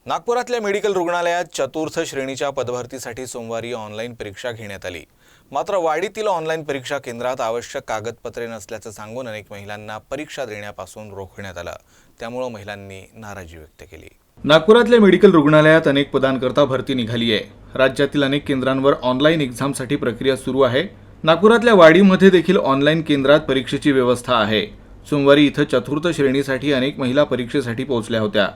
नागपुरातल्या मेडिकल रुग्णालयात चतुर्थ श्रेणीच्या पदभरतीसाठी सोमवारी ऑनलाईन परीक्षा घेण्यात आली। मात्र वाडीतील ऑनलाईन परीक्षा केंद्रात आवश्यक कागदपत्रे नसल्याचं सांगून अनेक महिलांना परीक्षा देण्यापासून रोखण्यात आलं। त्यामुळे महिलांनी नाराजी व्यक्त केली। नागपुरातल्या मेडिकल रुग्णालयात अनेक पदांकरता भरती निघाली आहे। राज्यातील अनेक केंद्रांवर ऑनलाईन एक्झामसाठी प्रक्रिया सुरू आहे। नागपुरातल्या वाडीमध्ये देखील ऑनलाईन केंद्रात परीक्षेची व्यवस्था आहे। सोमवारी इथं चतुर्थ श्रेणीसाठी अनेक महिला परीक्षेसाठी पोहोचल्या होत्या।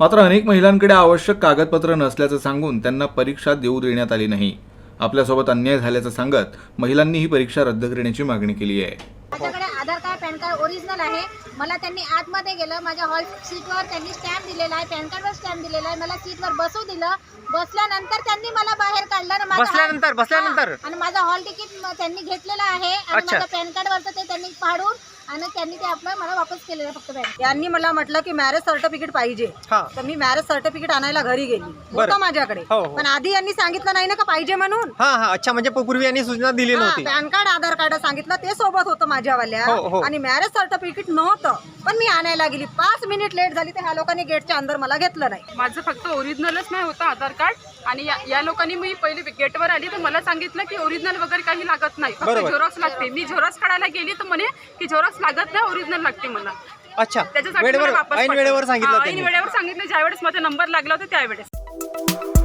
मात्र अनेक महिलांकडे आवश्यक कागदपत्र नसल्याचं सांगून त्यांना परीक्षा देऊ देण्यात आली नाही। आपल्यासोबत अन्याय झाल्याचं सांगत महिलांनी ही परीक्षा रद्द करण्याची मागणी केली आहे। माझ्याकडे आधार कार्ड पॅन कार्ड ओरिजिनल आहे। मला त्यांनी आतमध्ये गेलं, माझ्या हॉल सीटवर त्यांनी स्टॅम्प दिलेला आहे, पॅन कार्डवर स्टॅम्प दिलेला आहे, मला सीटवर बसू दिलं। बसल्यानंतर त्यांनी मला बाहेर काढलं आणि बसल्यानंतर आणि माझा हॉल तिकीट त्यांनी घेतलेलं आहे आणि माझ्या पॅन कार्डवरचं ते त्यांनी फाडून आणि त्यांनी ते आपलं मला वापस केलेलं फक्त पॅन। यांनी मला म्हटलं की मॅरेज सर्टिफिकेट पाहिजे, तर मी मॅरेज सर्टिफिकेट आणायला घरी गेली होतं माझ्याकडे, पण आधी यांनी सांगितलं नाही ना का पाहिजे म्हणून। अच्छा, म्हणजे पूर्वी यांनी सूचना दिली नव्हती। पॅन कार्ड आधार कार्ड सांगितलं ते सोबत होतं माझ्यावाल्या आणि मॅरेज सर्टिफिकेट नव्हतं, पण मी आणायला गेली। 5 मिनिट लेट झाली तर ह्या लोकांनी गेटच्या अंदर मला घेतलं नाही। माझं फक्त ओरिजिनलच नाही होतं आधार कार्ड आणि या लोकांनी मी पहिले गेटवर आली तर मला सांगितलं की ओरिजिनल वगैरे काही लागत नाही, फक्त झेरॉक्स लागते। मी झेरॉक्स काढायला गेली तर म्हणे की झेरॉक्स लागत नाही, ओरिजिनल लागते मला। अच्छा, त्याच्यासाठी मला वापस ऐन वेळेवर सांगितलं ऐन वेळेवर सांगितलं, ज्यावेळेस माझा नंबर लागला होता त्यावेळेस।